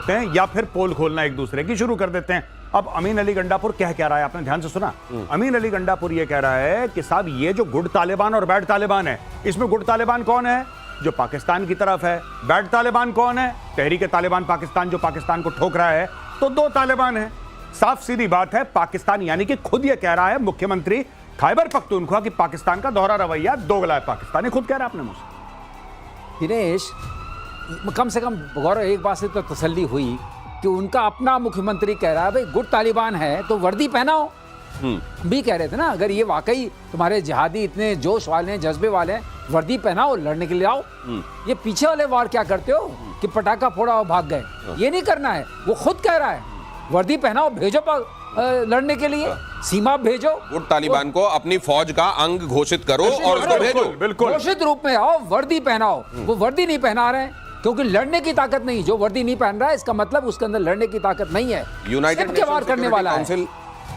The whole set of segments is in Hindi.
हैं या फिर पोल खोलना एक दूसरे की शुरू कर देते हैं। अब अमीन अली गंडापुर कह क्या रहा है, आपने ध्यान से सुना? अमीन अली गंडापुर ये कह रहा है कि साहब ये जो गुड तालिबान और बैड तालिबान है, इसमें गुड तालिबान कौन है? जो पाकिस्तान की तरफ है। बैड तालिबान कौन है? तहरीक तालिबान पाकिस्तान, जो पाकिस्तान को ठोक रहा है। तो दो तालिबान है। साफ सीधी बात है, पाकिस्तान यानी कि खुद ये कह रहा है मुख्यमंत्री खैबर पख्तूनख्वा कि पाकिस्तान का दोहरा रवैया दोगला है। पाकिस्तान खुद कह रहा है अपने मुंह से। दिनेश, कम से कम गौरव एक बात से तो तसल्ली हुई कि उनका अपना मुख्यमंत्री कह रहा है भाई गुड तालिबान है तो वर्दी पहनाओ। भी कह रहे थे ना, अगर ये वाकई तुम्हारे जिहादी इतने जोश वाले हैं, जज्बे वाले हैं, वर्दी पहनाओ, लड़ने के लिए आओ। ये पीछे वाले वार क्या करते हो कि पटाखा फोड़ा और भाग गए, ये नहीं करना है। वो खुद कह रहा है वर्दी पहनाओ, भेजो लड़ने के लिए, सीमा भेजो। गुड तालिबान को अपनी फौज का अंग घोषित करो और उसको भेजो। बिल्कुल घोषित रूप में आओ, वर्दी पहनाओ। वो वर्दी नहीं पहना रहे हैं क्योंकि लड़ने की ताकत नहीं। जो वर्दी नहीं पहन रहा है इसका मतलब उसके अंदर लड़ने की ताकत नहीं है। यूनाइटेड नेशंस करने वाला काउंसिल,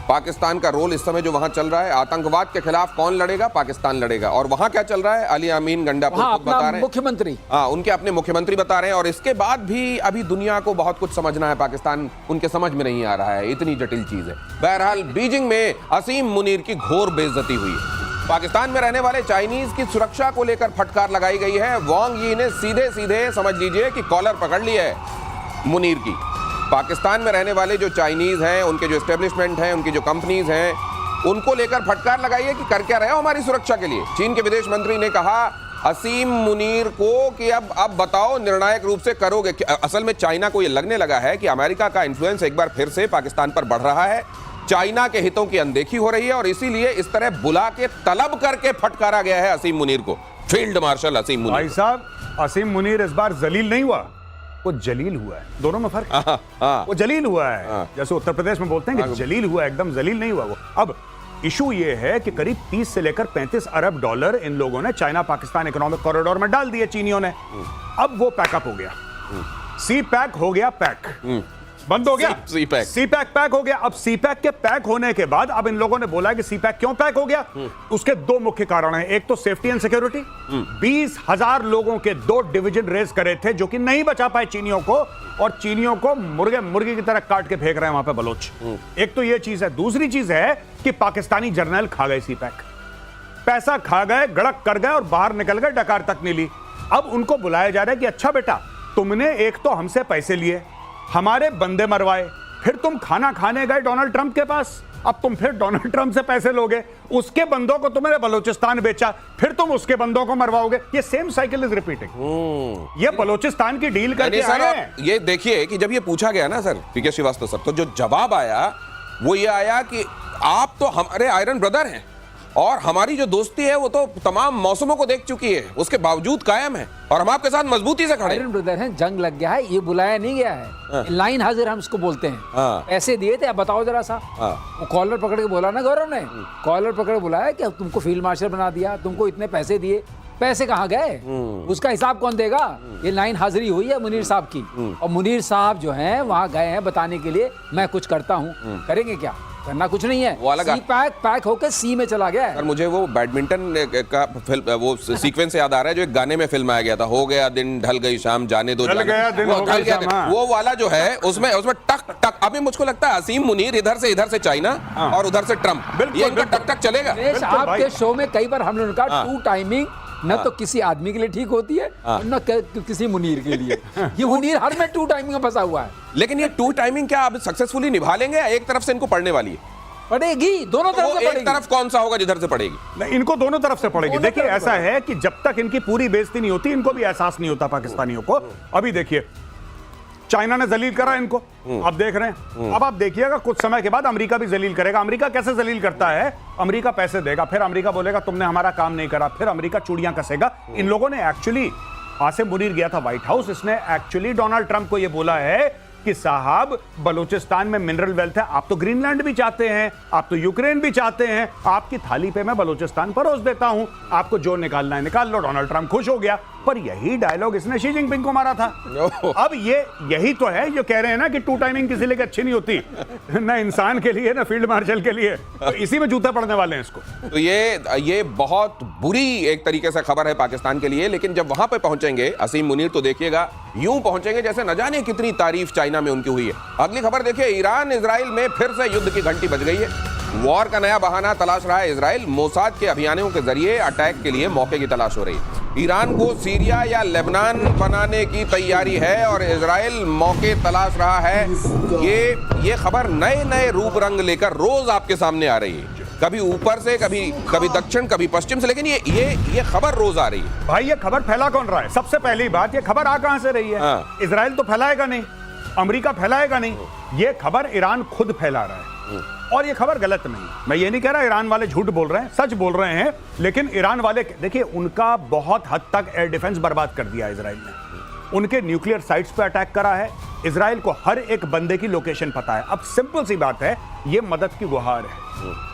पाकिस्तान का रोल इस समय जो वहां चल रहा है, आतंकवाद के खिलाफ कौन लड़ेगा? पाकिस्तान लड़ेगा। और वहां क्या चल रहा है? अली अमीन गंडापुर खुद बता रहे हैं, मुख्यमंत्री, हाँ, उनके अपने मुख्यमंत्री बता रहे हैं। और इसके बाद भी अभी दुनिया को बहुत कुछ समझना है। पाकिस्तान उनके समझ में नहीं आ रहा है, इतनी जटिल चीज है। बहरहाल बीजिंग में असीम मुनीर की घोर बेइज्जती हुई है। पाकिस्तान में रहने वाले चाइनीज की सुरक्षा को लेकर फटकार लगाई गई है। वांग यी ने सीधे सीधे समझ लीजिए कि कॉलर पकड़ ली है मुनीर की। पाकिस्तान में रहने वाले जो चाइनीज हैं, उनके जो एस्टेब्लिशमेंट हैं, उनकी जो कंपनीज हैं, उनको लेकर फटकार लगाई है कि कर क्या रहे हो हमारी सुरक्षा के लिए। चीन के विदेश मंत्री ने कहा असीम मुनीर को कि अब बताओ निर्णायक रूप से करोगे। असल में चाइना को यह लगने लगा है कि अमेरिका का इन्फ्लुएंस एक बार फिर से पाकिस्तान पर बढ़ रहा है, चाइना के हितों की अनदेखी हो रही है, और इसीलिए इस तरह बुला के तलब करके फटकारा गया है असीम मुनीर को। फील्ड मार्शल असीम मुनीर। भाई साहब, असीम मुनीर इस बार जलील नहीं हुआ, वो जलील हुआ है। दोनों में फर्क है। वो जलील हुआ है, जैसे उत्तर प्रदेश में बोलते हैं कि जलील हुआ, एकदम जलील नहीं हुआ वो। अब इशू ये है कि करीब 30 से लेकर 35 अरब डॉलर इन लोगों ने चाइना पाकिस्तान इकोनॉमिक कॉरिडोर में डाल दिए चीनियों ने। अब वो पैकअप हो गया, सी पैक हो गया, पैक बंद हो गया, सी पैक हो गया। अब सी पैक के पैक होने के बाद अब इन लोगों ने बोला कि सी पैक क्यों पैक हो गया। उसके दो मुख्य कारण हैं। एक तो सेफ्टी एंड सिक्योरिटी, 20,000 लोगों के 2 डिवीजन रेज करे थे जो कि नहीं बचा पाए चीनियों को, और चीनियों को मुर्गे की तरह काट के फेंक रहे हैं वहां पे बलोच। एक तो ये चीज है। दूसरी चीज है कि पाकिस्तानी जर्नल खा गए सी पैक, पैसा खा गए, गड़क कर गए और बाहर निकल गए, डकार तक नहीं ली। अब उनको बुलाया जा रहा है कि अच्छा बेटा, तुमने एक तो हमसे पैसे लिए, हमारे बंदे मरवाए, फिर तुम खाना खाने गए डोनाल्ड ट्रंप के पास, अब तुम फिर डोनाल्ड ट्रंप से पैसे लोगे, उसके बंदों को तुमने बलूचिस्तान बेचा, फिर तुम उसके बंदों को मरवाओगे। ये सेम साइकिल इज रिपीटिंग। ये बलूचिस्तान की डील करके आए हैं। ये देखिए कि जब ये पूछा गया ना सर पीके श्रीवास्तव सर, तो जो जवाब आया वो ये आया कि आप तो हमारे आयरन ब्रदर हैं और हमारी जो दोस्ती है वो तो तमाम मौसमों को देख चुकी है, उसके बावजूद कायम है और हम आपके साथ मजबूती से खड़े हैं। आयरन ब्रदर हैं, जंग लग गया है, ये बुलाया नहीं गया है। लाइन हाजिर हम इसको बोलते हैं। पैसे दिए थे, अब बताओ जरा सा। वो कॉलर पकड़ के बोला ना गौरव ने, कॉलर पकड़ के बुलाया कि अब तुमको फील्ड मार्शल बना दिया, तुमको इतने पैसे दिए, पैसे कहाँ गए, उसका हिसाब कौन देगा। ये लाइन हाजिरी हुई है मुनीर साहब की, और मुनीर साहब जो हैं वहां गए हैं बताने के लिए मैं कुछ करता हूँ। करेंगे क्या? करना कुछ नहीं है। सी पैक होकर सी में चला गया है। और मुझे वो बैडमिंटन का फिल्म वो सीक्वेंस याद आ रहा है जो एक गाने में फिल्म आया गया था, हो गया दिन ढल गई शाम जाने दो, वो वाला जो है उसमें टक टक। अभी मुझको लगता है असीम मुनीर इधर से चाइना और उधर से ट्रंप, ये इनका टक टक चलेगा। आपके शो में कई बार हम लोगों का टू टाइमिंग न तो किसी आदमी के लिए ठीक होती है न किसी मुनीर के लिए। ये मुनीर हर में टू टाइमिंग में फंसा हुआ है। लेकिन ये टू टाइमिंग क्या अब सक्सेसफुली निभा लेंगे या एक तरफ से इनको पड़ने वाली है? पड़ेगी, दोनों तरफ से पड़ेगी। एक तरफ कौन सा होगा जिधर से पड़ेगी? नहीं, इनको दोनों तरफ से पड़ेगी। देखिए ऐसा है कि जब तक इनकी पूरी बेइज्जती नहीं होती, इनको भी एहसास नहीं होता पाकिस्तानियों को। अभी देखिए चाइना ने जलील करा इनको, आप देख रहे हैं। अब आप देखिएगा कुछ समय के बाद अमेरिका भी जलील करेगा। अमेरिका कैसे जलील करता है? अमेरिका पैसे देगा, फिर अमेरिका बोलेगा तुमने हमारा काम नहीं करा, फिर अमेरिका चूड़ियां कसेगा। इन लोगों ने एक्चुअली, आसिम मुनीर गया था व्हाइट हाउस, इसने एक्चुअली डोनाल्ड ट्रंप को यह बोला है कि साहब बलूचिस्तान में मिनरल वेल्थ है, आप तो ग्रीनलैंड भी चाहते हैं, आप तो यूक्रेन भी चाहते हैं, आपकी थाली पे मैं बलूचिस्तान परोस देता हूं, आपको जो निकालना है निकाल लो। डोनाल्ड ट्रंप खुश हो गया। पर यही डायलॉग इसने शी जिनपिंग को मारा था। अब यही तो है जो कह रहे हैं ना कि टू टाइमिंग किसी लिए अच्छी नहीं होती, ना इंसान के लिए ना फील्ड मार्शल के लिए, तो इसी में जूते पड़ने वाले हैं इसको। तो ये बहुत बुरी एक तरीके से खबर है पाकिस्तान के लिए, लेकिन जब वहां पे पहुंचेंगे असीम मुनीर तो देखिएगा यूं पहुंचेंगे जैसे न जाने कितनी तारीफ चाइना में उनकी हुई है। अगली खबर देखिए, ईरान इजराइल में फिर से युद्ध की घंटी बज गई है। वॉर का नया बहाना तलाश रहा है इजराइल। मोसाद के अभियानों के जरिए अटैक के लिए मौके की तलाश हो रही है। ईरान को सीरिया या लेबनान बनाने की तैयारी है और इजराइल मौके तलाश रहा है। ये खबर नए नए रूप रंग लेकर रोज आपके सामने आ रही है, कभी ऊपर से, कभी दक्षिण, कभी पश्चिम से, लेकिन ये खबर रोज आ रही है। भाई ये खबर फैला कौन रहा है? सबसे पहली बात, ये खबर आ कहां से रही है? हाँ। इजराइल तो फैलाएगा नहीं, अमेरिका फैलाएगा नहीं, ये खबर ईरान खुद फैला रहा है। और ये खबर गलत नहीं, मैं ये नहीं कह रहा ईरान वाले झूठ बोल रहे हैं, सच बोल रहे हैं, लेकिन ईरान वाले देखिए उनका बहुत हद तक एयर डिफेंस बर्बाद कर दिया इजराइल ने। उनके न्यूक्लियर साइट्स पे अटैक करा है। इजराइल को हर एक बंदे की लोकेशन पता है। अब सिंपल सी बात है, ये मदद की गुहार है,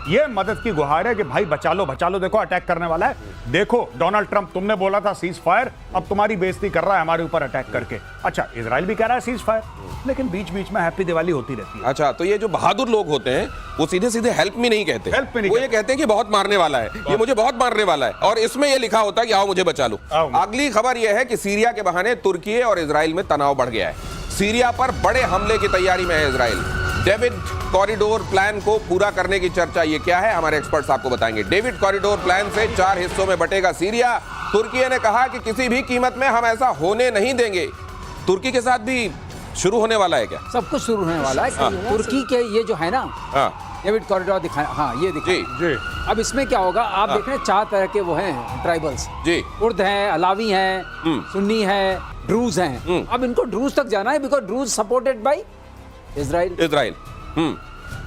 ये मदद की गुहार है कि भाई बचा लो, देखो अटैक करने वाला है। देखो डोनाल्ड ट्रंप, तुमने बोला था सीज फायर, अब तुम्हारी बेइज्जती कर रहा है हमारे ऊपर अटैक करके। अच्छा, इजराइल भी कह रहा है सीज फायर, लेकिन बीच बीच में हैप्पी दिवाली होती रहती है। अच्छा, तो ये जो बहादुर लोग होते हैं वो सीधे सीधे हेल्प मी नहीं कहते, हेल्प मी नहीं वो ये कहते हैं कि बहुत मारने वाला है, ये मुझे बहुत मारने वाला है, और इसमें ये लिखा होता है कि आओ मुझे बचा लो। अगली खबर ये है कि सीरिया के बहाने तुर्की और इजराइल में तनाव बढ़ गया है। सीरिया पर बड़े हमले की तैयारी में है इजराइल। डेविड कॉरिडोर प्लान को पूरा करने की चर्चा, ये क्या है हमारे एक्सपर्ट्स आपको बताएंगे। डेविड कॉरिडोर प्लान से 4 हिस्सों में बटेगा सीरिया। तुर्की ने कहा कि किसी भी कीमत में हम ऐसा होने नहीं देंगे। तुर्की के साथ भी शुरू होने वाला है क्या? सब कुछ शुरू होने वाला है। तुर्की के ये जो है ना, डेविड कॉरिडोर दिखाया, हाँ ये दिखाया जी। अब इसमें क्या होगा, आप देख रहे हैं 4 तरह के वो हैं ट्राइबल्स जी, कुर्द हैं, अलावी हैं, सुन्नी हैं, ड्रूज हैं। अब इनको ड्रूज तक जाना है, बिकॉज ड्रूज सपोर्टेड बाय इजराइल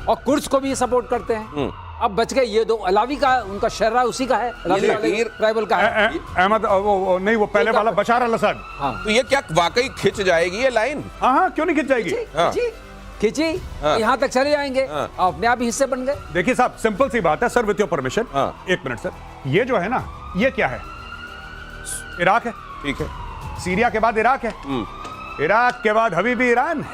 और कुर्द्स को भी सपोर्ट करते हैं। अब बच गए ये 2, अलावी का उनका शर्रा उसी का है, ट्राइबल का है। अहमद नहीं, वो पहले वाला बशार अल असद। हाँ। तो ये क्या वाकई खिंच जाएगी ये लाइन? हाँ, क्यों नहीं खिंच जाएगी? खिंची यहाँ तक चले जाएंगे, अपने आप ही हिस्से बन गए। देखिए साहब, सिंपल सी बात है sir, with your permission, 1 minute sir. ये जो है ना, ये क्या है? इराक है, ठीक है। सीरिया के बाद इराक है, इराक के बाद हबीबी ईरान है।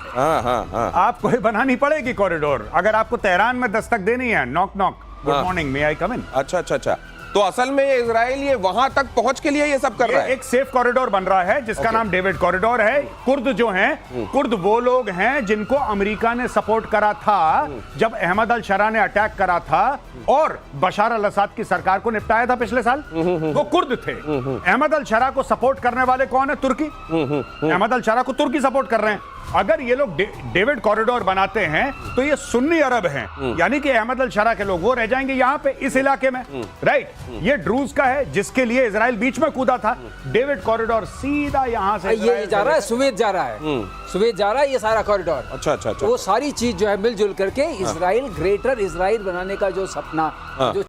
आपको बनानी पड़ेगी कॉरिडोर, अगर आपको तेहरान में दस्तक देनी है। नॉक नॉक, गुड मॉर्निंग, मे आई कम इन? अच्छा। तो असल में ये इजराइल ये वहां तक पहुंच के लिए ये सब कर रहा है। एक सेफ कॉरिडोर बन रहा है जिसका नाम डेविड कॉरिडोर है। कुर्द जो हैं, कुर्द वो लोग हैं जिनको अमेरिका ने सपोर्ट करा था जब अहमद अल शरा ने अटैक करा था और बशार अल असद की सरकार को निपटाया था पिछले साल। वो कुर्द थे। अहमद अल शरा को सपोर्ट करने वाले कौन है? तुर्की। अहमद अल शरा को तुर्की सपोर्ट कर रहे हैं। अगर ये लोग डेविड कॉरिडोर बनाते हैं तो ये सुन्नी अरब हैं, यानी कि अहमद अल शरा के लोग वो रह जाएंगे यहाँ पे इस इलाके में, राइट। ये ड्रूज का है जिसके लिए इजराइल बीच में कूदा था। डेविड कॉरिडोर सीधा यहाँ से ये जा रहा है, सुवेद जा रहा है, सुवेद जा रहा है, ये सारा कॉरिडोर। अच्छा। वो सारी चीज जो है मिलजुल करके इजराइल, ग्रेटर इजराइल बनाने का जो सपना, जो